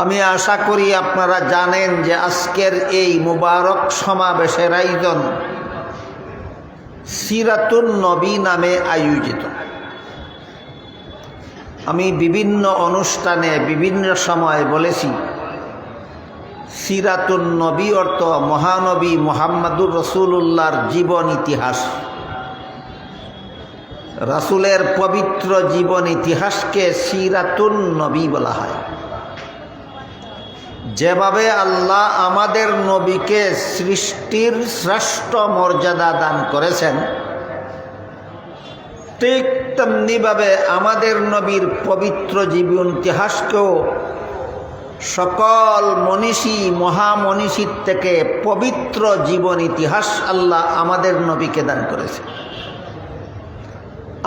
আমি আশা করি আপনারা জানেন যে আজকের এই মুবারক সমাবেশের আয়োজন সিরাতুন নবী নামে আয়োজিত। আমি বিভিন্ন অনুষ্ঠানে বিভিন্ন সময় বলেছি, সিরাতুন নবী অর্থ মহানবী মুহাম্মদুর রাসূলুল্লাহর জীবন ইতিহাস। রাসূলের পবিত্র জীবন ইতিহাসকে সিরাতুন নবী বলা হয়। যেভাবে আল্লাহ আমাদের নবীকে সৃষ্টির শ্রেষ্ঠ মর্যাদা দান করেছেন, ঠিক তেমনিভাবে আমাদের নবীর পবিত্র জীবন ইতিহাসকেও সকল মনীষী মহামনীষীর থেকে পবিত্র জীবন ইতিহাস আল্লাহ আমাদের নবীকে দান করেছে।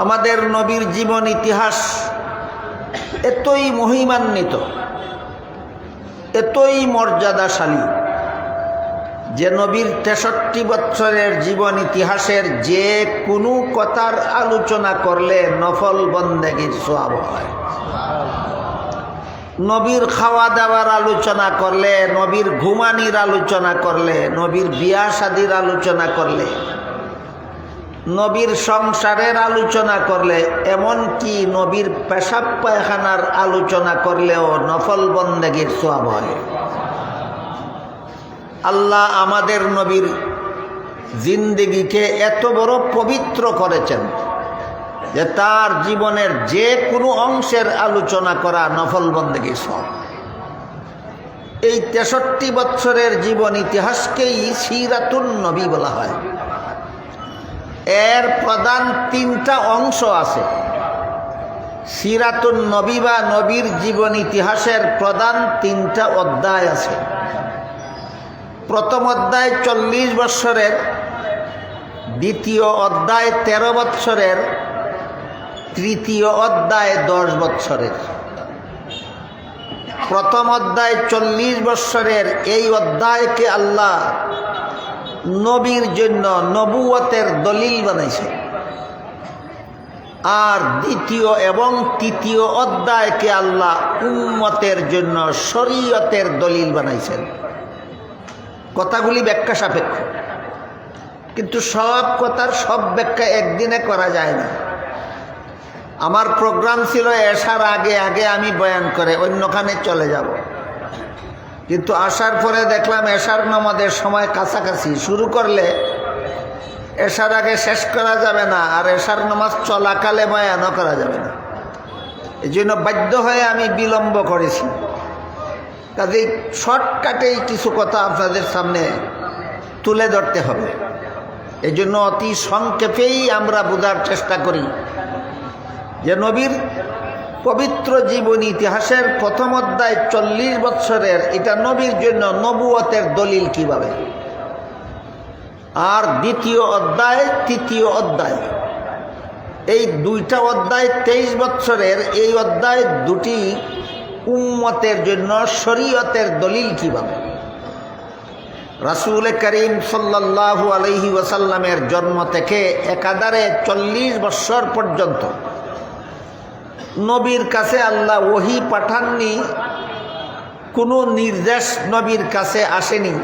আমাদের নবীর জীবন ইতিহাস এতই মহিমান্বিত, এতই মর্যাদাশালী যে নবীর 63 বছরের জীবন ইতিহাসের যে কোনো কথার আলোচনা করলে নফল বন্দেগীর সওয়াব হয়। নবীর খাওয়া দাওয়ার আলোচনা করলে, নবীর ঘুমানির আলোচনা করলে, নবীর বিয়া শাদির আলোচনা করলে, নবীর সংসারের আলোচনা করলে, এমনকি নবীর পেশাব পায়খানার আলোচনা করলেও নফল বন্দেগীর সওয়াব হয়। আল্লাহ আমাদের নবীর জিন্দেগিকে এত বড় পবিত্র করেছেন যে তার জীবনের যে কোনো অংশের আলোচনা করা নফল বন্দেগীর সওয়াব। এই 63 বছরের জীবন ইতিহাসকেই সিরাতুন নবী বলা হয়। এর প্রধান 3টা অংশ আছে। সিরাতুন নবী বা নবীর জীবন ইতিহাসের প্রধান 3টা অধ্যায় আছে। প্রথম অধ্যায় 40 বৎসরের, দ্বিতীয় অধ্যায় 13 বৎসরের, তৃতীয় অধ্যায় 10 বৎসরের। প্রথম অধ্যায় 40 বৎসরের এই অধ্যায়কে আল্লাহ নবীর জন্য নবুয়তের দলিল বানাইছে, আর দ্বিতীয় এবং তৃতীয় অধ্যায়কে আল্লাহ উম্মতের জন্য শরীয়তের দলিল বানাইছেন। কথাগুলি ব্যাখ্যা সাপেক্ষ, কিন্তু সব কথার সব ব্যাখ্যা একদিনে করা যায় না। আমার প্রোগ্রাম ছিল এশার আগে আগে আমি বয়ান করে অন্যখানে চলে যাব, কিন্তু আসার পরে দেখলাম এশার নামাজের সময় কাছাকাছি, শুরু করলে এশার আগে শেষ করা যাবে না, আর এশার নামাজ চলাকালে বয়ানও করা যাবে না। এই জন্য বাধ্য হয়ে আমি বিলম্ব করেছি। কাজেই শর্টকাটেই কিছু কথা আপনাদের সামনে তুলে ধরতে হবে। এই জন্য অতি সংক্ষেপেই আমরা বোঝার চেষ্টা করি যে নবীর পবিত্র জীবনী ইতিহাসের প্রথম অধ্যায় 40 বৎসরের, এটা নবীর জন্য নবুয়তের দলিল কিভাবে, আর দ্বিতীয় অধ্যায় তৃতীয় অধ্যায়, এই 2টা অধ্যায় 23 বৎসরের, এই অধ্যায় দুটি উম্মতের জন্য শরীয়তের দলিল কিভাবে। রাসূল করিম সাল্লাল্লাহু আলাইহি ওয়াসাল্লামের জন্ম থেকে একাধারে 40 বৎসর পর্যন্ত নবীর কাছে আল্লাহ ওহী পাঠাননি, কোনো নির্দেশ নবীর কাছে আসেনি।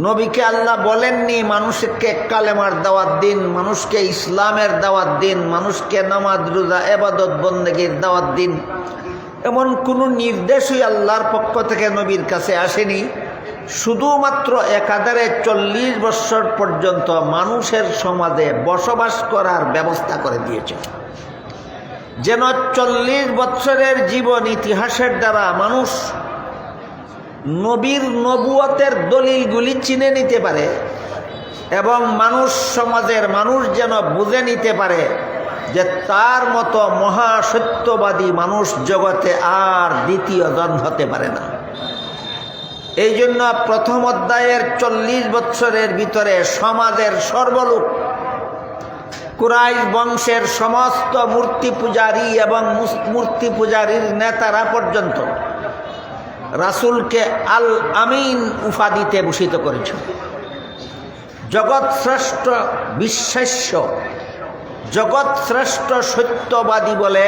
নবীকে আল্লাহ বলেননি মানুষকে কালেমার দাওয়াত দিন, মানুষকে ইসলামের দাওয়াত দিন, মানুষকে নামাজ রোজা ইবাদত বন্দেগীর দাওয়াত দিন। এমন কোনো নির্দেশই আল্লাহর পক্ষ থেকে নবীর কাছে আসেনি। শুধুমাত্র একাধারে 40 বৎসর পর্যন্ত মানুষের সমাজে বসবাস করার ব্যবস্থা করে দিয়েছে, যেন 40 বৎসরের জীবন ইতিহাসের দ্বারা মানুষ নবীর নবুয়তের দলিলগুলি চিনে নিতে পারে, এবং মানুষ সমাজের মানুষ যেন বুঝে নিতে পারে যে তার মতো মহাসত্যবাদী মানুষ জগতে আর দ্বিতীয় জন হতে পারে না। এই জন্য প্রথম অধ্যায়ের 40 বৎসরের ভিতরে সমাজের সর্বলোক, কুরাইশ বংশের সমস্ত মূর্তি পূজারী এবং মূর্তি পূজারীর নেতারা পর্যন্ত রাসূলকে আল আমিন উপাধিতে ভূষিত করেছে। জগৎ শ্রেষ্ঠ বিশ্বাস্য, জগৎ শ্রেষ্ঠ সত্যবাদী বলে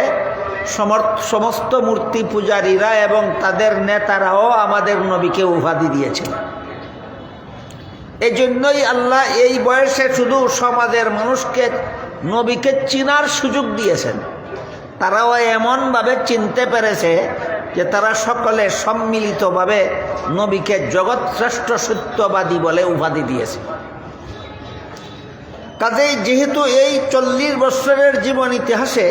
সমস্ত মূর্তি পূজারীরা এবং তাদের নেতারাও আমাদের নবীকে উপাধি দিয়েছেন। এই জন্যই আল্লাহ এই বয়সে শুধু সমাজের মানুষকে নবীকে চিনার সুযোগ দিয়েছেন। তারাও এমনভাবে চিনতে পেরেছে যে তারা সকলে সম্মিলিতভাবে নবীকে জগৎ শ্রেষ্ঠ সত্যবাদী বলে উপাধি দিয়েছে। কাজেই যেহেতু এই 40 বছরের জীবন ইতিহাসে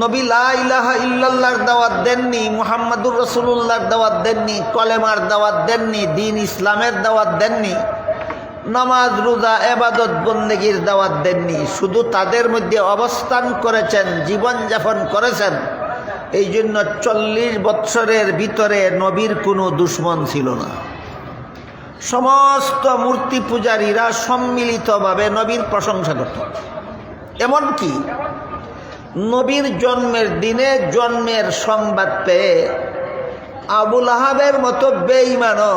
নবী লা ইলাহা ইল্লাল্লাহর দাওয়াত দেননি, মুহাম্মাদুর রাসূলুল্লাহর দাওয়াত দেননি, কলেমার দাওয়াত দেননি, দ্বীন ইসলামের দাওয়াত দেননি, নামাজ রোজা ইবাদত বন্দেগীর দাওয়াত দেননি, শুধু তাদের মধ্যে অবস্থান করেছেন, জীবনযাপন করেছেন। এই জন্য 40 বৎসরের ভিতরে নবীর কোনো দুশ্মন ছিল না। সমস্ত মূর্তি পূজারীরা সম্মিলিতভাবে নবীর প্রশংসা করত। এমনকি নবীর জন্মের দিনে জন্মের সংবাদ পেয়ে আবুল আহাবের মতো বেঈমানও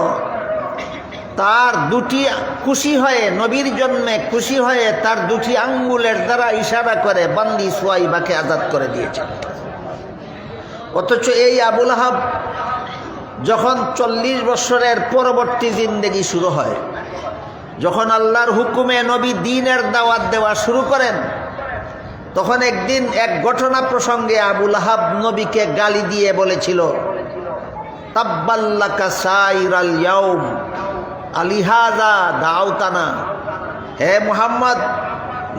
তার দুটি খুশি হয়ে, নবীর জন্মে খুশি হয়ে তার দুটি আঙ্গুলের দ্বারা ইশারা করে বান্দি সুয়াইবাকে আজাদ করে দিয়েছে। অথচ এই আবুল আহাব যখন 40 বছরের পরবর্তী জিন্দেগি শুরু হয়, যখন আল্লাহর হুকুমে নবী দ্বীনের দাওয়াত দেওয়া শুরু করেন, তখন একদিন এক ঘটনা প্রসঙ্গে আবুল আহাব নবীকে গালি দিয়ে বলেছিল, তাব্বাল্লাকা সাইরাল ইয়াউম আলিহাযা দাউতানা। হে মুহাম্মদ,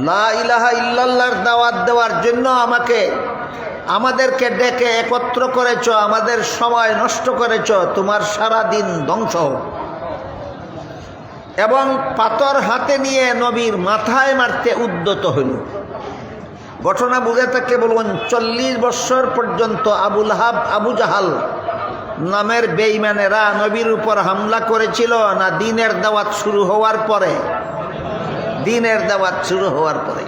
লা ইলাহা ইল্লাল্লাহর দাওয়াত দেওয়ার জন্য আমাদেরকে ডেকে একত্র করেছ, আমাদের সময় নষ্ট করেছ, তোমার সারা দিন ধ্বংস হোক। এবং পাথর হাতে নিয়ে নবীর মাথায় মারতে উদ্যত হইল। ঘটনা বুঝে থাকে বলুন, 40 বছর পর্যন্ত আবুল আহাব, আবু জাহাল নামের বেঈমানেরা নবীর উপর হামলা করেছিল না দ্বীনের দাওয়াত শুরু হওয়ার পরে? দ্বীনের দাওয়াত শুরু হওয়ার পরে।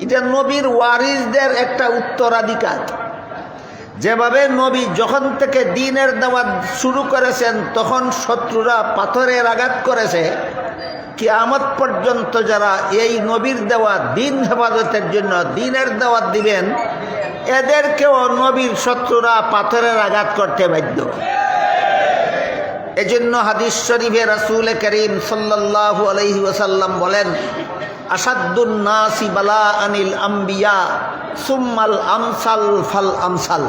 এটা নবীর ওয়ারিসদের একটা উত্তরাধিকার। যেভাবে নবী যখন থেকে দ্বীনের দাওয়াত শুরু করেছেন তখন শত্রুরা পাথরের আঘাত করেছে, কিয়ামত পর্যন্ত যারা এই নবীর দেওয়া দ্বীন হেফাজতের জন্য দ্বীনের দাওয়াত দিবেন, এদেরকেও নবীর শত্রুরা পাথরের আঘাত করতে বাধ্য। এজন্য হাদিস শরীফে রাসূল করিম সাল্লাল্লাহু আলাইহি ওয়াসাল্লাম বলেন, আসাদ্দুন নাসি বালাআনিল আম্বিয়া সুম্মাল আমসাল ফাল আমসাল।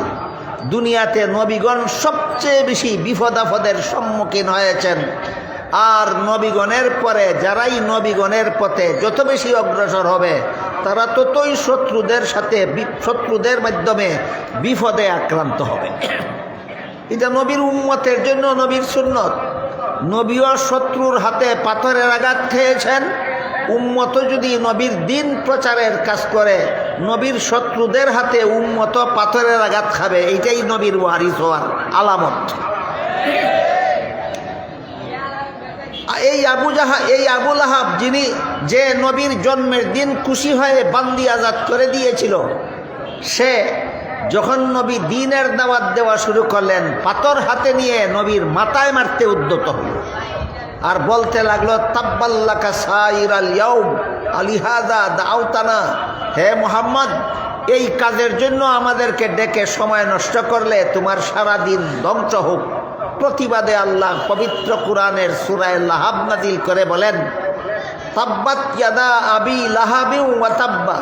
দুনিয়াতে নবীগণ সবচেয়ে বেশি বিপদ আপদের সম্মুখীন হয়েছেন, আর নবীগণের পরে যারাই নবীগণের পথে যত বেশি অগ্রসর হবে তারা ততই শত্রুদের মাধ্যমে বিপদে আক্রান্ত হবে। এটা নবীর উম্মতের জন্য নবীর সুন্নত। নবীও শত্রুর হাতে পাথরের আঘাত খেয়েছেন, উম্মত যদি নবীর দ্বীন প্রচারের কাজ করে নবীর শত্রুদের হাতে উম্মত পাথরের আঘাত খাবে। এইটাই নবীর ওয়ারিস হওয়ার আলামত। এই আবুল আহাব যে নবীর জন্মের দিন খুশি হয়ে বান্দি আজাদ করে দিয়েছিল, সে যখন নবী দ্বীনের দাওয়াত দেওয়া শুরু করলেন পাথর হাতে নিয়ে নবীর মাথায় মারতে উদ্যত হল আর বলতে লাগলো, তাব্বাল্লাকা সাইরাল ইয়াউম আলিহাযা দাউতানা। হে মুহাম্মদ, এই কাজের জন্য আমাদেরকে ডেকে সময় নষ্ট করলে তোমার সারা দিন ধ্বংস হোক। প্রতিবাদে আল্লাহ পবিত্র কুরআনের সূরা লাহাব নাযিল করে বলেন, তাব্বাত ইয়াদা আবি লাহাবিন ওয়া তাব্বা।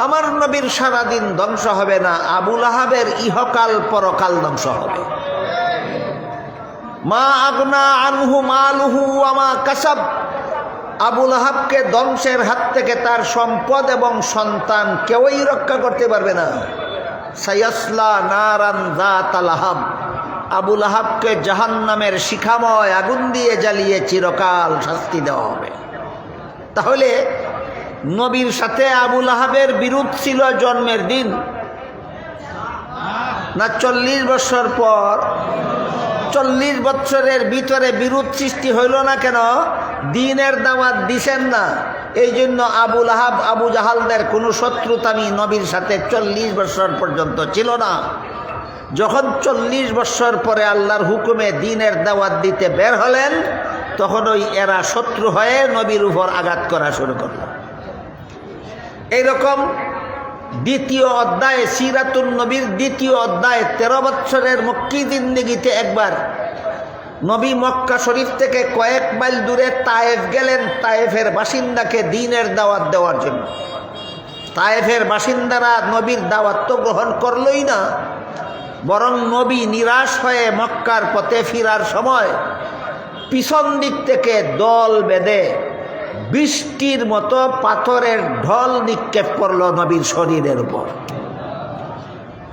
আমার নবীর সারা দিন ধ্বংস হবে না, আবু লাহাবের ইহকাল পরকাল ধ্বংস হবে। মা আগনা আনহু মালুহু ওয়া মা কাসাব। আবু লাহাবকে ধ্বংসের হাত থেকে তার সম্পদ এবং সন্তান কেউই রক্ষা করতে পারবে না। সায়াসলা নারান যাতা লাহাব। আবু লাহাবকে জাহান্নামের শিখাময় আগুন দিয়ে জ্বালিয়ে চিরকাল শাস্তি দেওয়া হবে। তাহলে নবীর সাথে আবু লাহাবের বিরোধ ছিল জন্মের দিন না 40 বছর পর? 40 বছরের ভিতরে বিরোধ সৃষ্টি হইল না কেন? দ্বীনের দাওয়াত দিছেন না, এই জন্য আবু লাহাব, আবু জাহালদের কোনো শত্রুতামি নবীর সাথে 40 বছর পর্যন্ত ছিল না। যখন 40 বছর পরে আল্লাহর হুকুমে দ্বীনের দাওয়াত দিতে বের হলেন, তখন ওই এরা শত্রু হয়ে নবীর উপর আঘাত করা শুরু করল। এইরকম দ্বিতীয় অধ্যায়ে সিরাতুন নবীর দ্বিতীয় অধ্যায়ে 13 বছরের মক্কি জিন্দেগিতে একবার নবী মক্কা শরীফ থেকে কয়েক মাইল দূরে তায়েফ গেলেন তায়েফের বাসিন্দাকে দ্বীনের দাওয়াত দেওয়ার জন্য। তায়েফের বাসিন্দারা নবীর দাওয়াত তো গ্রহণ করলই না, বরং নবী নিরাশ হয়ে মক্কার পথে ফিরার সময় পিছন দিক থেকে দল বেঁধে বৃষ্টির মতো পাথরের ঢল নিক্ষেপ করল নবীর শরীরের উপর।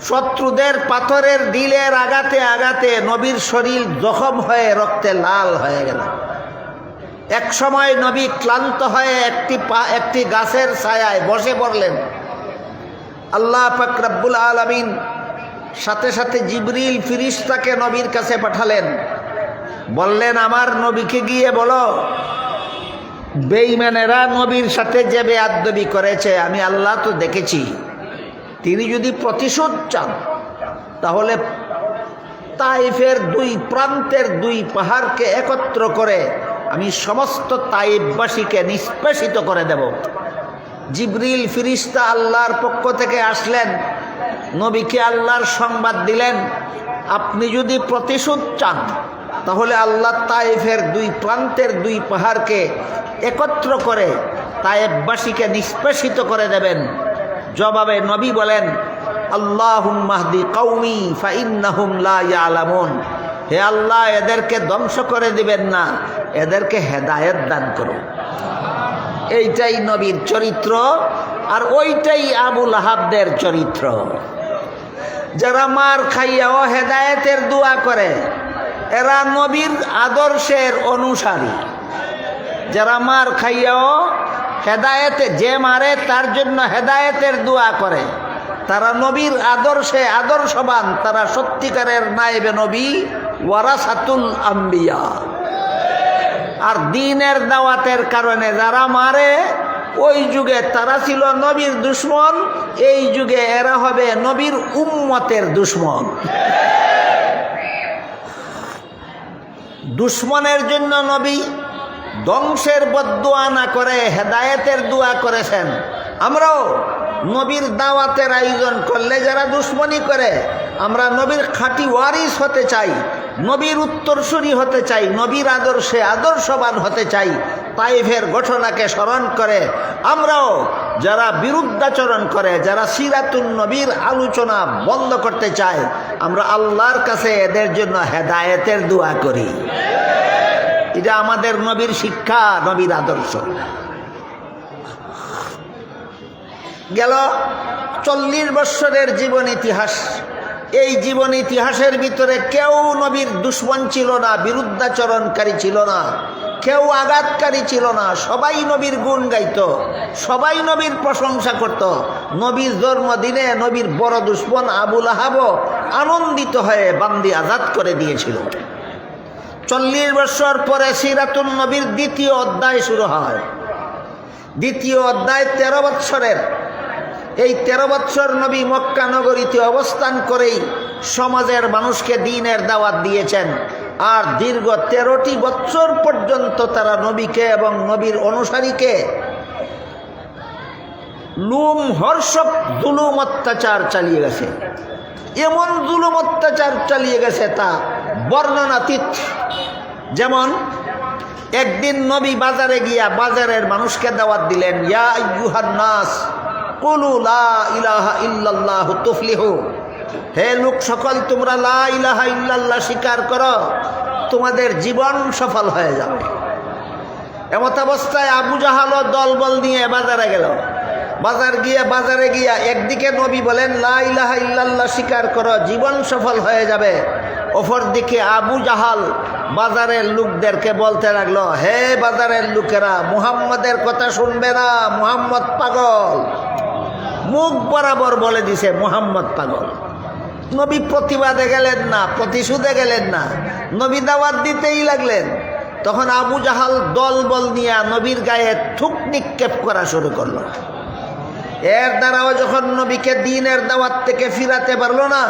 শত্রুদের পাথরের ঢিলের আঘাতে আঘাতে নবীর শরীর জখম হয়ে রক্তে লাল হয়ে গেল। এক সময় নবী ক্লান্ত হয়ে একটি গাছের ছায়ায় বসে পড়লেন। আল্লাহ পাক রব্বুল আলামিন সাথে সাথে জিবরিল ফিরিস্তাকে নবীর কাছে পাঠালেন। বললেন, আমার নবীকে গিয়ে বলো, বেঈমানেরা নবীর সাথে যে বেয়াদবি করেছে আমি আল্লাহ তো দেখেছি, তিনি যদি প্রতিশোধ চান তাহলে তাইফের 2 প্রান্তের 2 পাহাড়কে একত্র করে আমি সমস্ত তাইফবাসীকে নিষ্পেষিত করে দেব। জিবরিল ফিরিস্তা আল্লাহর পক্ষ থেকে আসলেন, নবীকে আল্লাহর সংবাদ দিলেন, আপনি যদি প্রতিশোধ চান তাহলে আল্লাহ তাইফের 2 প্রান্তের 2 পাহাড়কে একত্র করে তাইফবাসীকে নিষ্পেষিত করে দেবেন। জবাবে নবী বলেন, আল্লাহুম্মা হদি কওমি ফাইন্নাহুম লা ইয়ালামুন, হে আল্লাহ এদেরকে ধ্বংস করে দিবেন না, এদেরকে হেদায়েত দান করো। এইটাই নবীর চরিত্র, আর ওইটাই আবু লাহাবদের চরিত্র। যারা মার খাইয়াও হেদায়েতের দোয়া করে এরা নবীর আদর্শের অনুসারী। যারা মার খাইয়াও হেদায়েতে, যে মারে তার জন্য হেদায়েতের দোয়া করে, তারা নবীর আদর্শে আদর্শবান, তারা সত্যিকারের নায়েবে নবী, ওয়ারাসাতুল আম্বিয়া। আর দ্বীনের দাওয়াতের কারণে যারা মারে, ওই যুগে তারা ছিল নবীর দুশমন, এই যুগে এরা হবে নবীর উম্মতের দুশমন। দুশমনের জন্য নবী ধ্বংসের বদদুয়া না করে হেদায়েতের দোয়া করেছেন। আমরাও নবীর দাওয়াতের আয়োজন করলে যারা দুশমনি করে, আমরা নবীর খাঁটি ওয়ারিস হতে চাই, নবীর উত্তরসূরি হতে চাই, নবীর আদর্শে আদর্শবান হতে চাই। তাইফের ঘটনাকে স্মরণ করে আমরাও যারা বিরুদ্ধাচরণ করে, যারা সিরাতুন নবীর আলোচনা বন্ধ করতে চায়, আমরা আল্লাহর কাছে এদের জন্য হেদায়েতের দোয়া করি। এটা আমাদের নবীর শিক্ষা, নবীর আদর্শ। গেল 40 বৎসরের জীবন ইতিহাস। এই জীবন ইতিহাসের ভিতরে কেউ নবীর দুশমন ছিল না, বিরুদ্ধাচরণকারী ছিল না, কেউ আঘাতকারী ছিল না। সবাই নবীর গুণ গাইত, সবাই নবীর প্রশংসা করত। নবীর জন্মদিনে নবীর বড় দুশমন আবু লাহাব আনন্দিত হয়ে বান্দি আজাদ করে দিয়েছিল। 40 বছর পরে সিরাতুন নবীর দ্বিতীয় অধ্যায় শুরু হয়। দ্বিতীয় অধ্যায় 13 বৎসরের। এই 13 বৎসর নবী মক্কা নগরীতে অবস্থান করেই সমাজের মানুষকে দ্বীনের দাওয়াত দিয়েছেন। আর দীর্ঘ 13টি বৎসর পর্যন্ত তারা নবীকে এবং নবীর অনুসারীকে লোমহর্ষক জুলুম অত্যাচার চালিয়ে গেছে। এমন জুলুম অত্যাচার চালিয়ে গেছে তা বর্ণনাতীত। যেমন একদিন নবী বাজারে গিয়া বাজারের মানুষকে দাওয়াত দিলেন, ইয়া আইয়ুহান নাস কুলু লা ইলাহা ইল্লাল্লাহ তুফলিহু, হে লোক সকল তোমরা লা ইলাহা ইল্লাল্লাহ স্বীকার করো, তোমাদের জীবন সফল হয়ে যাবে। এমত অবস্থায় আবু জাহালও দলবল নিয়ে বাজারে গেল। বাজারে গিয়া একদিকে নবী বলেন লা ইলাহা ইল্লাল্লাহ স্বীকার করো, জীবন সফল হয়ে যাবে। অপরদিকে আবু জাহাল বাজারের লোকদেরকে বলতে লাগলো, হে বাজারের লোকেরা, মুহাম্মদের কথা শুনবে না, মুহাম্মদ পাগল। মুখ বরাবর বলে দিছে মুহাম্মদ পাগল। নবী প্রতিবাদে গেলেন না, প্রতিশোধে গেলেন না, নবী দাওয়াত দিতেই লাগলেন। তখন আবু জাহাল দলবল নিয়ে নবীর গায়ে থুক নিক্ষেপ করা শুরু করলো। এর দ্বারাও যখন নবীকে দ্বীনের দাওয়াত থেকে ফিরাতে পারলো না,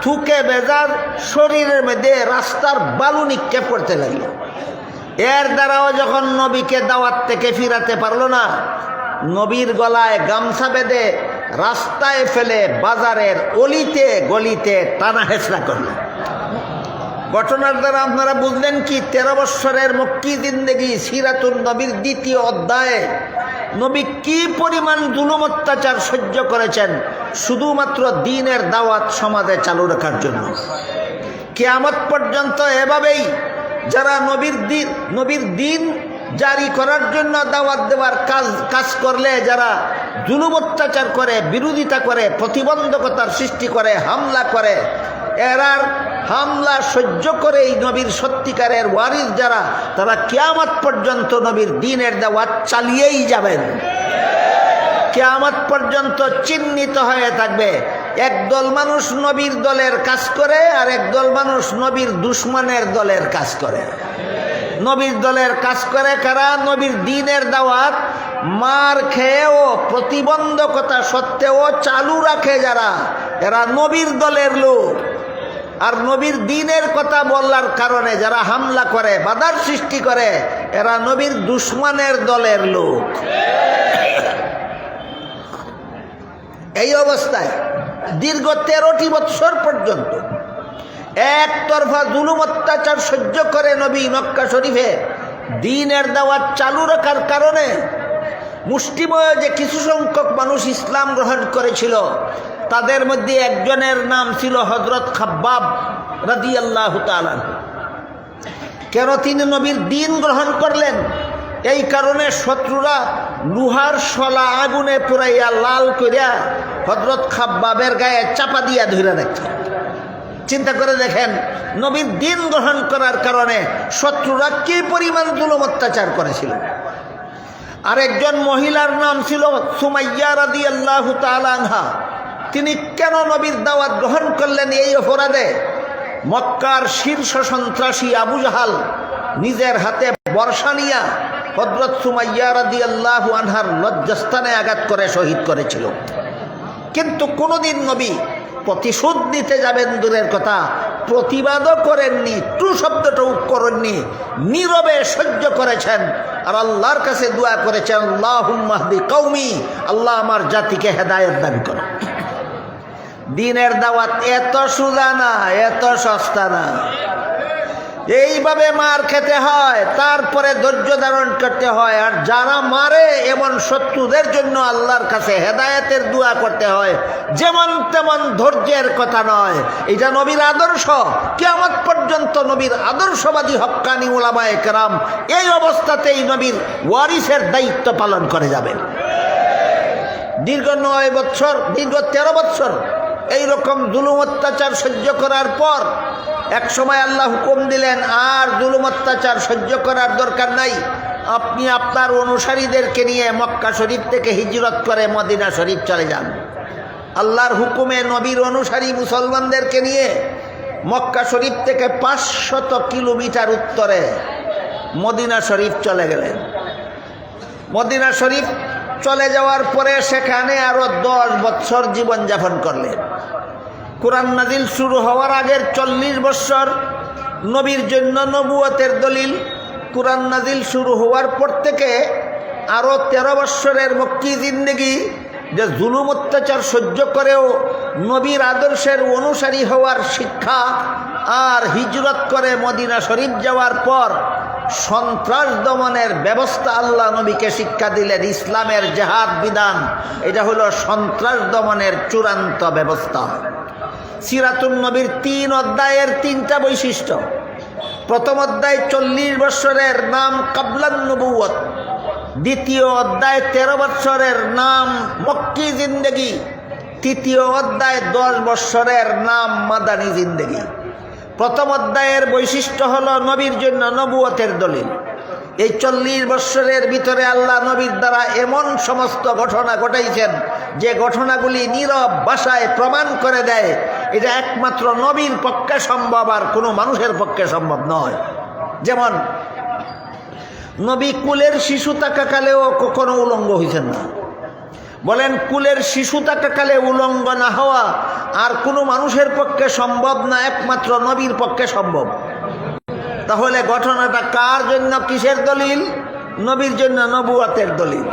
থুকে বেজার শরীরের মধ্যে রাস্তার বালু নিক্ষেপ করতে লাগলো। এর দ্বারাও যখন নবীকে দাওয়াত থেকে ফিরাতে পারলো না, নবীর গলায় গামছা বেঁধে রাস্তায় ফেলে বাজারের অলিতে গলিতে টানা হেঁচড়া করলেন। ঘটনার দ্বারা আপনারা বুঝলেন কি 13 বৎসরের মক্কি জিন্দেগি সিরাতুন নবীর 2য় অধ্যায়ে নবী কি পরিমাণ জুলুম অত্যাচার সহ্য করেছেন শুধুমাত্র দ্বীনের দাওয়াত সমাজে চালু রাখার জন্য। কিয়ামত পর্যন্ত এভাবেই যারা নবীর দ্বীন জারি করার জন্য দাওয়াত দেওয়ার কাজ করলে যারা জুলুম অত্যাচার করে, বিরোধিতা করে, প্রতিবন্ধকতার সৃষ্টি করে, হামলা করে, এরার হামলা সহ্য করে এই নবীর সত্যিকারের ওয়ারিস যারা, তারা কিয়ামত পর্যন্ত নবীর দ্বীনের দাওয়াত চালিয়েই যাবেন। কিয়ামত পর্যন্ত চিহ্নিত হয়ে থাকবে একদল মানুষ নবীর দলের কাজ করে আর একদল মানুষ নবীর দুশমনের দলের কাজ করে। নবীর দলের কাজ করে কারা? নবীর দ্বীনের দাওয়াত মার খেয়েও প্রতিবন্ধকতা সত্ত্বেও চালু রাখে যারা, এরা নবীর দলের লোক। আর নবীর দ্বীনের কথা বলার কারণে যারা হামলা করে, বাধার সৃষ্টি করে, এরা নবীর দুশমনের দলের লোক। এই অবস্থায় দীর্ঘ 13টি বৎসর পর্যন্ত একতরফা জুলুম অত্যাচার সহ্য করে নবী মক্কা শরীফে দ্বীনের দাওয়াত চালু রাখার কারণে মুষ্টিময় যে কিছু সংখ্যক মানুষ ইসলাম গ্রহণ করেছিল, তাদের মধ্যে একজনের নাম ছিল হযরত খাব্বাব রাদিয়াল্লাহু তাআলা। কেন তিনি নবীর দ্বীন গ্রহণ করলেন? এই কারণে শত্রুরা লোহার শলা আগুনে পুরাইয়া লাল করিয়া হযরত খাব্বাবের গায়ে চাপা দিয়া ধরে রাখছে। চিন্তা করে দেখেন, নবীর দ্বীন গ্রহণ করার কারণে শত্রুরা কি পরিমাণ জুলুম অত্যাচার করেছিল। আরেকজন মহিলার নাম ছিল সুমাইয়া রাদিয়াল্লাহু তাআলা আনহা। তিনি কেন নবীর দাওয়াত গ্রহণ করলেন? এই অপরাধে মক্কার শীর্ষ সন্ত্রাসী আবু জাহাল নিজের হাতে বর্ষা নিয়া হযরত সুমাইয়া রাদিয়াল্লাহু আনহার লজ্জাস্থানে আঘাত করে শহীদ করেছিল। কিন্তু কোনোদিন নবী প্রতিশোধ নিতে যাবেন দূরের কথা, প্রতিবাদও করেননি, টু শব্দটাও করেননি, নীরবে সহ্য করেছেন আর আল্লাহর কাছে দোয়া করেছেন, আল্লাহুম্মা হদি কওমি, আল্লাহ আমার জাতিকে হেদায়েত দান করো। দ্বীনের দাওয়াত এত সোজা না, এত সস্তা না। এইভাবে মার খেতে হয়, তারপরে ধৈর্য ধারণ করতে হয়। আর যারা মারে এমন শত্রুদের জন্য আল্লাহর কাছে হেদায়েতের দোয়া করতে হয়। যেমন তেমন ধৈর্যের কথা নয়, এটা নবীর আদর্শ। কিয়ামত পর্যন্ত নবীর আদর্শবাদী হক্কানি উলামায়ে কেরাম এই অবস্থাতেই নবীর ওয়ারিসের দায়িত্ব পালন করে যাবেন। দীর্ঘ 9 বৎসর, দীর্ঘ 13 বৎসর এইরকম জুলুম অত্যাচার সহ্য করার পর এক সময় আল্লাহ হুকুম দিলেন, আর জুলুম অত্যাচার সহ্য করার দরকার নাই, আপনি আপনার অনুসারীদেরকে নিয়ে মক্কা শরীফ থেকে হিজরত করে মদিনা শরীফ চলে যান। আল্লাহর হুকুমে নবীর অনুসারী মুসলমানদেরকে নিয়ে মক্কা শরীফ থেকে 500 কিলোমিটার উত্তরে মদিনা শরীফ চলে গেলেন। মদিনা শরীফ চলে যাওয়ার পরে সেখানে আরো 10 বৎসর জীবনযাপন করলেন। কোরআন নাজিল শুরু হওয়ার আগের 40 বৎসর নবীর জন্য নবুয়তের দলিল। কোরআন নাজিল শুরু হওয়ার পর থেকে আরো 13 বৎসরের মক্কি জিন্দেগি, যে জুলুম অত্যাচার সহ্য করেও নবীর আদর্শের অনুসারী হওয়ার শিক্ষা। আর হিজরত করে মদিনা শরীফ যাওয়ার পর সন্ত্রাস দমনের ব্যবস্থা আল্লাহ নবীকে শিক্ষা দিলেন। ইসলামের জিহাদ বিধান, এটা হলো সন্ত্রাস দমনের চূড়ান্ত ব্যবস্থা। সিরাতুন নবীর 3 অধ্যায়ের 3টা বৈশিষ্ট্য। প্রথম অধ্যায় 40 বৎসরের নাম কাবলান নবুয়ত, দ্বিতীয় অধ্যায় 13 বৎসরের নাম মক্কি জিন্দেগি, তৃতীয় অধ্যায় 10 বৎসরের নাম মাদানী জিন্দেগি। প্রথম অধ্যায়ের বৈশিষ্ট্য হলো নবীর জন্য নবুয়তের দলিল। এই 40 বৎসরের ভিতরে আল্লাহ নবীর দ্বারা এমন সমস্ত ঘটনা ঘটাইছেন যে ঘটনাগুলি নীরব ভাষায় প্রমাণ করে দেয় এটা একমাত্র নবীর পক্ষে সম্ভব, আর কোনো মানুষের পক্ষে সম্ভব নয়। যেমন নবী কুলের শিশু থাকাকালেও কখনো উলঙ্গ হয়েছেন না। বলেন, কুলের শিশু থাকাকালে উলঙ্গ না হওয়া আর কোনো মানুষের পক্ষে সম্ভব না, একমাত্র নবীর পক্ষে সম্ভব। তাহলে ঘটনাটা কার জন্য কিসের দলিল? নবীর জন্য নবুয়তের দলিল।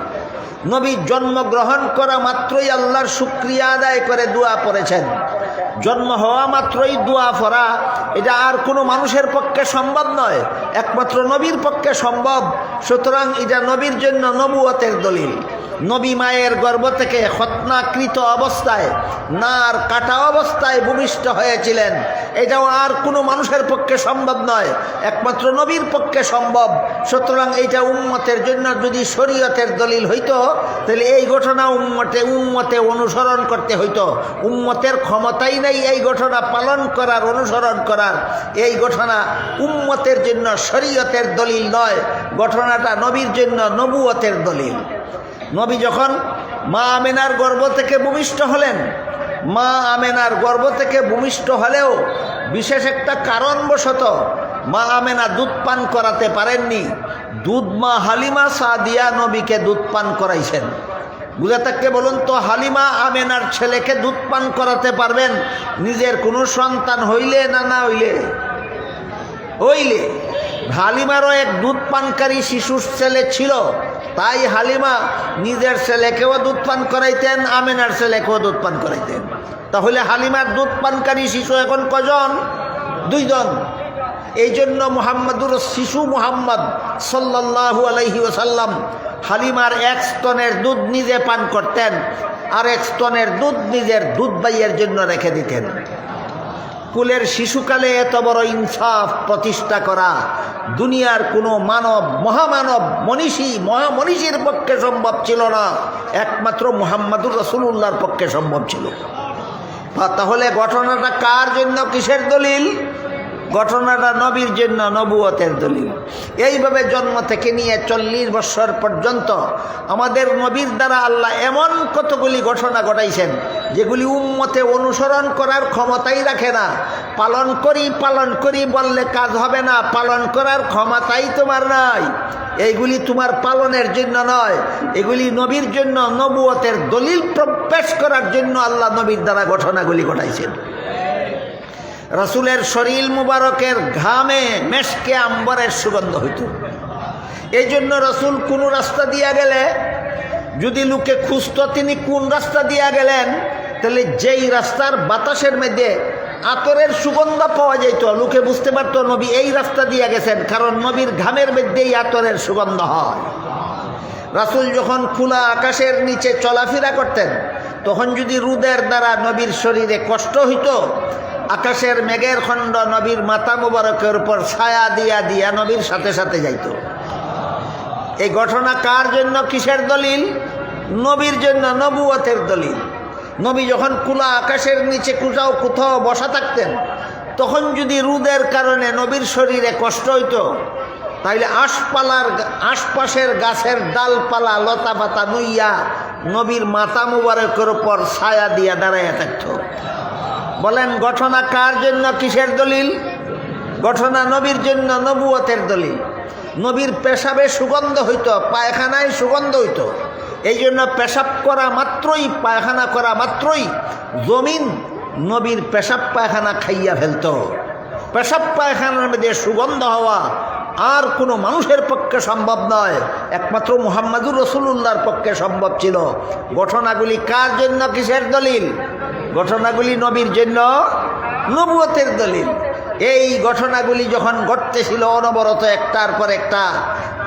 নবী জন্মগ্রহণ করা মাত্রই আল্লাহর শুকরিয়া আদায় করে দোয়া পড়েছেন। জন্ম হওয়া মাত্রই দোয়া পড়া এটা আর কোনো মানুষের পক্ষে সম্ভব নয়, একমাত্র নবীর পক্ষে সম্ভব। সুতরাং এটা নবীর জন্য নবুয়তের দলিল। নবী মায়ের গর্ভ থেকে খতনাকৃত অবস্থায়, নার কাটা অবস্থায় ভূমিষ্ঠ হয়েছিলেন, এটাও আর কোনো মানুষের পক্ষে সম্ভব নয়, একমাত্র নবীর পক্ষে সম্ভব। সুতরাং এইটা উম্মতের জন্য যদি শরীয়তের দলিল হইতো, তাহলে এই ঘটনা উম্মতে অনুসরণ করতে হইতো। উম্মতের ক্ষমতাই নাই এই ঘটনা পালন করার, অনুসরণ করার। এই ঘটনা উম্মতের জন্য শরীয়তের দলিল নয়, ঘটনাটা নবীর জন্য নবুয়তের দলিল। নবী যখন মা আমেনার গর্ভ থেকে ভূমিষ্ঠ হলেন, মা আমেনার গর্ভ থেকে ভূমিষ্ঠ হলেও বিশেষ একটা কারণবশত মা আমেনা দুধ পান করাতে পারেননি। দুধ মা হালিমা সাদিয়া নবীকে দুধ পান করাইছেন। বুঝে থাকতে বলুন তো, হালিমা আমেনার ছেলেকে দুধ পান করাতে পারবেন নিজের কোনো সন্তান হইলে না হইলে? হইলে। হালিমারও এক দুধ পানকারী শিশুর ছেলে ছিল, তাই হালিমা নিজের ছেলেকেও দুধ পান করাইতেন, আমেনার ছেলেকেও দুধ পান করাইতেন। তাহলে হালিমার দুধ পানকারী শিশু এখন কজন? 2 জন। এই জন্য শিশু মুহাম্মদ সাল্লাল্লাহু আলাইহি ওয়াসাল্লাম হালিমার 1 স্তনের দুধ নিজে পান করতেন, আর 1 স্তনের দুধ নিজের দুধ ভাইয়ের জন্য রেখে দিতেন। কুলের শিশুকালে এত বড় ইনসাফ প্রতিষ্ঠা করা দুনিয়ার কোনো মানব, মহামানব, মহামনীষীর পক্ষে সম্ভব ছিল না, একমাত্র মুহাম্মাদুর রাসূলুল্লাহর পক্ষে সম্ভব ছিল। তাহলে ঘটনাটা কার জন্য, কিসের দলিল? ঘটনাটা নবীর জন্য নবুয়তের দলিল। এইভাবে জন্ম থেকে নিয়ে 40 বছর পর্যন্ত আমাদের নবীর দ্বারা আল্লাহ এমন কতগুলি ঘটনা ঘটাইছেন যেগুলি উম্মতে অনুসরণ করার ক্ষমতাই রাখে না। পালন করি বললে কাজ হবে না, পালন করার ক্ষমতাই তোমার নাই। এইগুলি তোমার পালনের জন্য নয়, এগুলি নবীর জন্য নবুয়তের দলিল পেশ করার জন্য আল্লাহ নবীর দ্বারা ঘটনাগুলি ঘটাইছেন। রাসূলের শরীর মুবারকের ঘামে মেশকে আম্বরের সুগন্ধ হইত। এই জন্য রাসূল কোন রাস্তা দিয়া গেলে যদি লোকে খুঁজত তিনি কোন রাস্তা দিয়া গেলেন, তাহলে যেই রাস্তার বাতাসের মধ্যে আতরের সুগন্ধ পাওয়া যেত, লোকে বুঝতে পারতো নবী এই রাস্তা দিয়ে গেছেন, কারণ নবীর ঘামের মধ্যেই আতরের সুগন্ধ হয়। রাসূল যখন খোলা আকাশের নিচে চলাফেরা করতেন, তখন যদি রোদের দ্বারা নবীর শরীরে কষ্ট হইত, আকাশের মেঘের খণ্ড নবীর মাথা মুবারকের উপর ছায়া দিয়া নবীর সাথে সাথে যাইত। এই ঘটনা কার জন্য, কিসের দলিল? নবীর জন্য নবুয়তের দলিল। নবী যখন খোলা আকাশের নিচে কোথাও বসা থাকতেন, তখন যদি রোদের কারণে নবীর শরীরে কষ্ট হইত, তাইলে আশপাশের গাছের ডালপালা লতা পাতা নুইয়া নবীর মাথা মুবারকের উপর ছায়া দিয়া দাঁড়াইয়া থাকত। বলেন ঘটনা কার জন্য, কিসের দলিল? ঘটনা নবীর জন্য নবুয়তের দলিল। নবীর পেশাবে সুগন্ধ হইত, পায়খানায় সুগন্ধ হইত। এই জন্য পেশাব করা মাত্রই, পায়খানা করা মাত্রই জমিন নবীর পেশাব পায়খানা খাইয়া ফেলত। পেশাব পায়খানার মধ্যে সুগন্ধ হওয়া আর কোনো মানুষের পক্ষে সম্ভব নয়, একমাত্র মুহাম্মাদুর রাসূলুল্লাহর পক্ষে সম্ভব ছিল। ঘটনাগুলি কার জন্য, কিসের দলিল? ঘটনাগুলি নবীর জন্য নবুয়তের দলিল। এই ঘটনাগুলি যখন ঘটতেছিল অনবরত একটার পর একটা,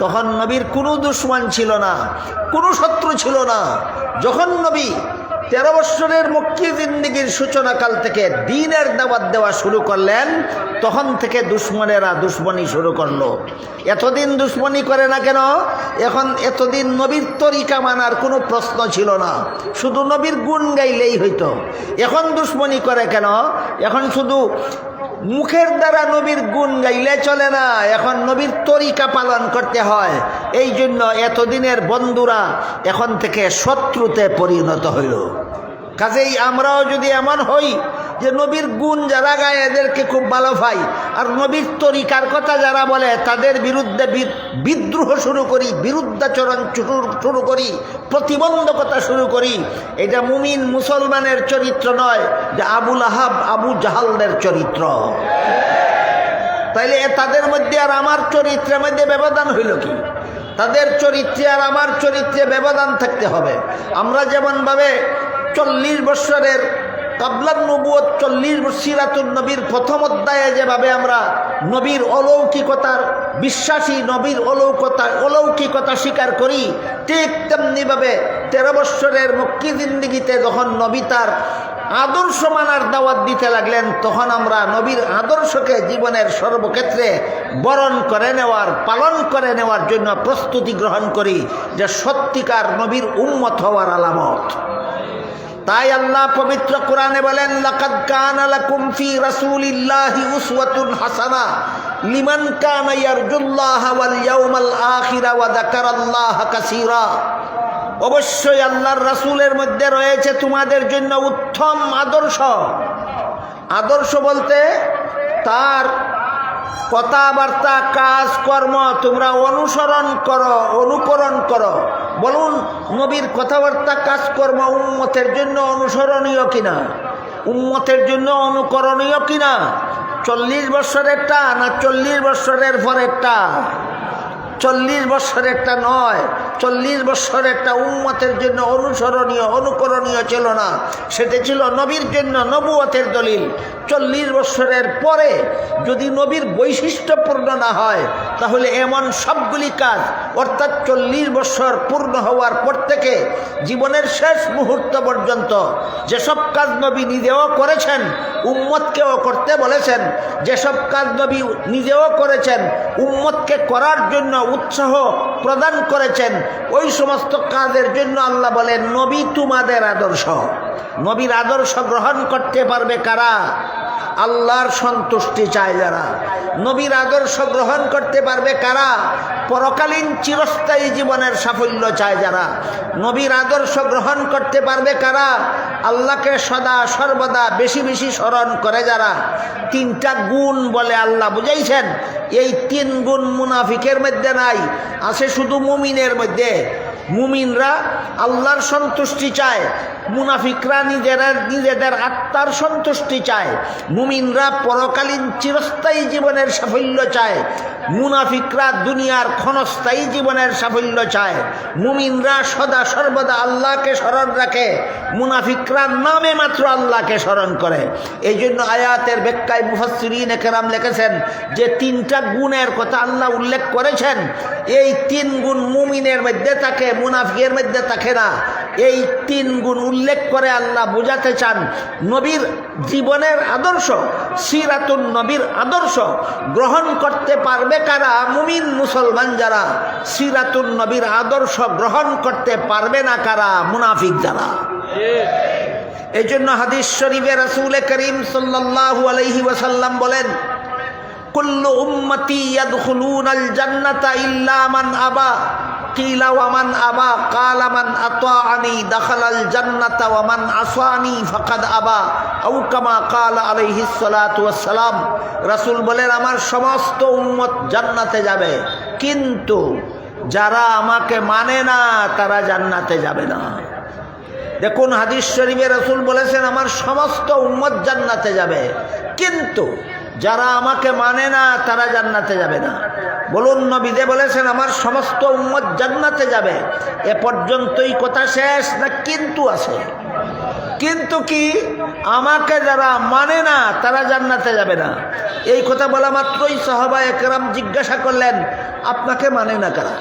তখন নবীর কোনো দুশমন ছিল না, কোনো শত্রু ছিল না। যখন নবী 13 বৎসরের মক্কি জিন্দেগির সূচনাকাল থেকে দ্বীনের দাওয়াত দেওয়া শুরু করলেন, তখন থেকে দুশমনেরা দুশমনি শুরু করলো। এতদিন দুশমনি করে না কেন? এতদিন নবীর তরিকা মানার কোনো প্রশ্ন ছিল না, শুধু নবীর গুণ গাইলেই হইতো। এখন দুশমনি করে কেন? এখন শুধু মুখের দ্বারা নবীর গুণ গাইলে চলে না, এখন নবীর তরিকা পালন করতে হয়। এই জন্য এতদিনের বন্ধুরা এখন থেকে শত্রুতে পরিণত হইল। কাজেই আমরাও যদি এমন হই যে নবীর গুণ যারা গায় এদেরকে খুব ভালো পাই, আর নবীর তরিকার কথা যারা বলে তাদের বিরুদ্ধে বিদ্রোহ শুরু করি, বিরুদ্ধাচরণ শুরু করি, প্রতিবন্ধকতা শুরু করি, এটা মুমিন মুসলমানের চরিত্র নয়, যে আবু লাহাব আবু জাহালদের চরিত্র। তাইলে তাদের মধ্যে আর আমার চরিত্রের মধ্যে ব্যবধান হইল কি? তাদের চরিত্রে আর আমার চরিত্রে ব্যবধান থাকতে হবে। আমরা যেমনভাবে 40 বৎসরের কাবলান নবুয়ত 40 সিরাতুন নবীর প্রথম অধ্যায়ে যেভাবে আমরা নবীর অলৌকিকতার বিশ্বাসী, নবীর অলৌকিকতা স্বীকার করি, ঠিক তেমনিভাবে 13 বৎসরের মক্কি জিন্দেগিতে যখন নবী তার আদর্শ মানার দাওয়াত দিতে লাগলেন, তখন আমরা নবীর আদর্শকে জীবনের সর্বক্ষেত্রে বরণ করে নেওয়ার, পালন করে নেওয়ার জন্য প্রস্তুতি গ্রহণ করি, যে সত্যিকার নবীর উম্মত হওয়ার আলামত। তাই আল্লাহ পবিত্র কোরআনে বলেন, লাকাদ কানা লাকুম ফি রাসূলিল্লাহি উসওয়াতুন হাসানা লিমান কানা ইয়ারজুল্লাহা ওয়াল ইয়াউমাল আখিরা ওয়া যাকারাল্লাহা কাসীরা। অবশ্যই আল্লাহর রাসূলের মধ্যে রয়েছে তোমাদের জন্য উত্তম আদর্শ। আদর্শ বলতে তার কথাবার্তা, কাজকর্ম তোমরা অনুসরণ করো, অনুকরণ করো। বলুন, নবীর কথাবার্তা, কাজকর্ম উম্মতের জন্য অনুসরণীয় কিনা, উম্মতের জন্য অনুকরণীয় কিনা? 40 বৎসরেরটা না 40 বৎসরের পরেরটা? 40 বৎসরেরটা নয়, 40 বৎসরেরটা উম্মতের জন্য অনুসরণীয়, অনুকরণীয় ছিল না, সেটা ছিল নবীর জন্য নবুয়তের দলিল। 40 বৎসরের পরে যদি নবীর বৈশিষ্ট্যপূর্ণ না হয়, তাহলে এমন সবগুলি কাজ, অর্থাৎ 40 বৎসর পূর্ণ হওয়ার পর থেকে জীবনের শেষ মুহূর্ত পর্যন্ত যেসব কাজ নবী নিজেও করেছেন, উম্মতকেও করতে বলেছেন, যেসব কাজ নবী নিজেও করেছেন, উম্মতকে করার জন্য উৎসাহ প্রদান করেছেন, ওই সমস্ত কাজের জন্য আল্লাহ বলেন, নবী তোমাদের আদর্শ। নবীর আদর্শ গ্রহণ করতে পারবে কারা? আল্লাহর সন্তুষ্টি চায় যারা। নবীর আদর্শ গ্রহণ করতে পারবে কারা? পরকালীন চিরস্থায়ী জীবনের সাফল্য চায় যারা। নবীর আদর্শ গ্রহণ করতে পারবে কারা? আল্লাহকে সদা সর্বদা বেশি বেশি স্মরণ করে যারা। 3টা গুণ বলে আল্লাহ বুঝাইছেন, এই 3 গুণ মুনাফিকের মধ্যে নাই, আছে শুধু মুমিনের মধ্যে। মুমিনরা আল্লাহর সন্তুষ্টি চায়, মুনাফিকরা নিজেদের আত্মার সন্তুষ্টি চায়। মুমিনরা পরকালীন চিরস্থায়ী জীবনের সাফল্য চায়, মুনাফিকরা দুনিয়ার ক্ষণস্থায়ী জীবনের সাফল্য চায়। মুমিনরা সদা সর্বদা আল্লাহকে স্মরণ রাখে, মুনাফিকরা নামে মাত্র আল্লাহকে স্মরণ করে। এই জন্য আয়াতের ব্যাখ্যায় মুফাসসিরিন কেরাম লিখেছেন যে 3টা গুণের কথা আল্লাহ উল্লেখ করেছেন, এই 3 গুণ মুমিনের মধ্যে থাকে, মুনাফিকের মধ্যে থাকে না। এই 3 গুণ উল্লেখ করে আল্লাহ বোঝাতে চান, নবীর জীবনের আদর্শ, সিরাতুন নবীর আদর্শ গ্রহণ করতে পারবে কারা? মুমিন মুসলমান যারা। সিরাতুন নবীর আদর্শ গ্রহণ করতে পারবে না কারা? মুনাফিক যারা। এই জন্য হাদিস শরীফে রাসূল করিম সাল্লাল্লাহু আলাইহি ওয়াসাল্লাম বলেন, কুল্লু উম্মতি ইয়াদখুলুনাল জান্নাতা ইল্লা মান আবা। কিলা ওয়া মান আবা? কালা মান আতাআনি দাখালাল জান্নাতা ওয়া মান আসানি ফাকাদ আবা, আও কামা কালা আলাইহিস সালাতু ওয়াস সালাম। রাসূল বলেন, আমার সমস্ত উম্মত জান্নাতে যাবে, কিন্তু যারা আমাকে মানে না তারা জান্নাতে যাবে না। দেখুন, হাদিস শরীফে রাসূল বলেছেন, আমার সমস্ত উম্মত জান্নাতে যাবে, কিন্তু যারা আমাকে মানে না তারা জান্নাতে যাবে না। বলুন, নবী যে বলেছেন আমার সমস্ত উম্মত জান্নাতে যাবে, এ পর্যন্তই কথা শেষ না কিন্তু আছে? কিন্তু কি? আমাকে যারা মানে না তারা জান্নাতে যাবে না। এই কথা বলা মাত্রই সাহাবায়ে কেরাম জিজ্ঞাসা করলেন, আপনাকে মানে না কারা?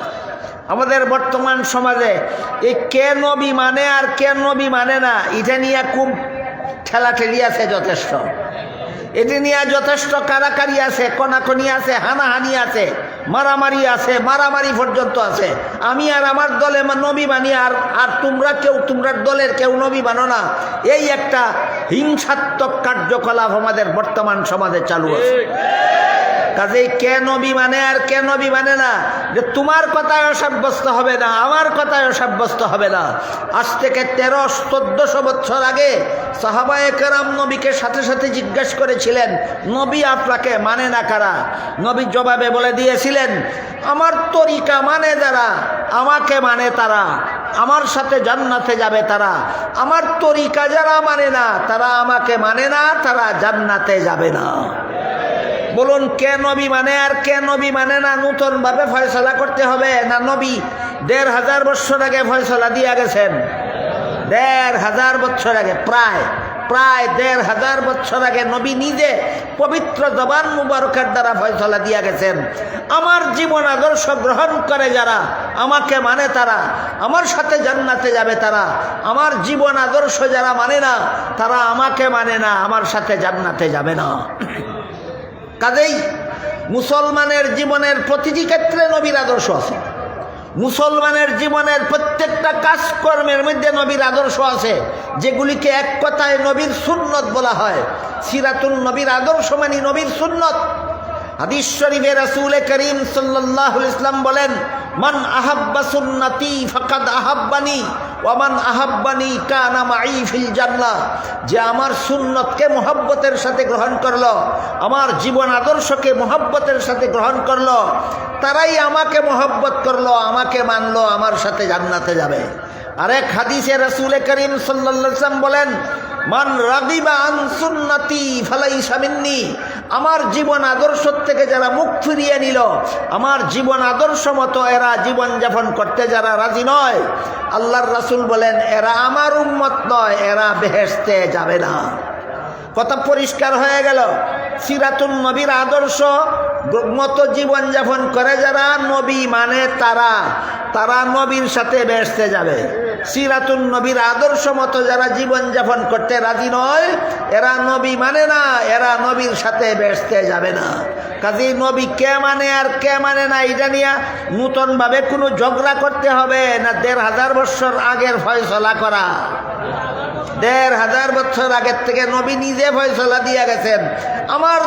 আমাদের বর্তমান সমাজে এই কে নবী মানে আর কে নবী মানে না, এটা নিয়ে খুব ঠেলাঠেলি আছে যথেষ্ট। এটি নিয়ে যথেষ্ট কারাকারি আছে, কনাকনি আছে, হানাহানি আছে, মারামারি আছে, মারামারি পর্যন্ত আছে। আমি আর আমার দলে নবী মানি, আর তোমরা কেউ, তোমরা দলের কেউ নবী মানো না। এই একটা হিংসাত্মক কার্যকলাপ আমাদের বর্তমান সমাজে চালু আছে। কাজেই কে নবী মানে আর কে নবী মানে না, যে তোমার কথায়ও সাব্যস্ত হবে না, আমার কথায়ও সাব্যস্ত হবে না। আজ থেকে 1300-1400 বছর আগে সাহাবায়ে কেরাম নবীকে সাথে সাথে জিজ্ঞেস করেছিলেন, নবী আপনাকে মানে না কারা? নবী জবাবে বলে দিয়েছিলেন, আমার তরিকা মানে যারা, আমাকে মানে তারা, আমার সাথে জান্নাতে যাবে তারা। আমার তরিকা যারা মানে না, তারা আমাকে মানে না, তারা জান্নাতে যাবে না। বলুন কে নবী মানে আর কে নবী মানে না? নূতন ভাবে ফয়সালা করতে হবে না? নবী ১৫০০ বছর আগে ফয়সালা দিয়া গেছেন। ১৫০০ বছর আগে, প্রায় ১৫০০ বছর আগে নবী নিজে পবিত্র জবান মুবারকের দ্বারা ফয়সালা দিয়া গেছেন। আমার জীবন আদর্শ গ্রহণ করে যারা, আমাকে মানে তারা আমার সাথে জান্নাতে যাবে। তারা আমার জীবন আদর্শ যারা মানে না, তারা আমাকে মানে না, আমার সাথে জান্নাতে যাবে না। কাজেই মুসলমানের জীবনের প্রতিটি ক্ষেত্রে নবীর আদর্শ আছে। মুসলমানের জীবনের প্রত্যেকটা কাজকর্মের মধ্যে নবীর আদর্শ আছে, যেগুলিকে এক কথায় নবীর সুন্নত বলা হয়। সিরাতুন নবীর আদর্শ মানে নবীর সুন্নত। হাদিস শরীফে রাসূল করিম সাল্লাল্লাহু আলাইহি ওয়াসাল্লাম বলেন, মান আহাব্বা সুন্নতি ফাকাদ আহাব্বানি ওয়া মান আহাব্বানি কানা মাই ফিল জান্নাহ। যে আমার সুন্নতকে মহব্বতের সাথে গ্রহণ করলো, আমার জীবন আদর্শকে মহব্বতের সাথে গ্রহণ করলো, তারাই আমাকে মহব্বত করলো, আমাকে মানলো, আমার সাথে জান্নাতে যাবে। আরেক হাদিসে রাসূল করিম সাল্লাল্লাহু আলাইহি ওয়াসাল্লাম বলেন, মান রাগিবা আন সুন্নতি ফালাইসা মিন্নি। আমার জীবন আদর্শ থেকে যারা মুখ ফিরিয়ে নিল, আমার জীবন আদর্শ মতো এরা জীবন যাপন করতে যারা রাজি নয়, আল্লাহর রাসূল বলেন এরা আমার উম্মত নয়, এরা বেহেশতে যাবে না। কথা পরিষ্কার হয়ে গেল। সিরাতুন নবীর আদর্শ মতো জীবন যাপন করে যারা, নবী মানে তারা নবীর সাথে বেহেশতে যাবে। সিরাতুন নবীর আদর্শ মতো যারা জীবন যাপন করতে রাজি নয়, এরা নবী মানে না, এরা নবীর সাথে বেহেশতে যাবে না। কাজেই নবী কে মানে আর কে মানে না, এটা নিয়ে নূতনভাবে কোনো ঝগড়া করতে হবে না। ১৫০০ বছর আগের ফয়সলা করা, ১৫০০ বছর আগের থেকে নবী নিজে ফয়সলা দিয়ে গেছেন। আমার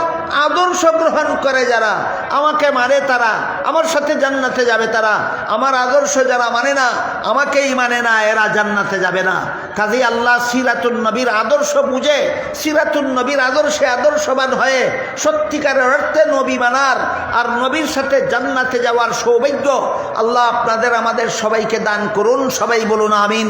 আদর্শ গ্রহণ করে যারা, আমাকে মানে তারা, আমার সাথে জান্নাতে যাবে। তারা আমার আদর্শ যারা মানে না, আমাকেই মানে না, এরা জান্নাতে যাবে না। কাজেই আল্লাহ সিরাতুন নবীর আদর্শ বুঝে, সিরাতুন নবীর আদর্শে আদর্শবান হয়ে সত্যিকারের অর্থে নবী মানার আর নবীর সাথে জান্নাতে যাওয়ার সৌভাগ্য আল্লাহ আপনাদের আমাদের সবাইকে দান করুন। সবাই বলুন আমিন।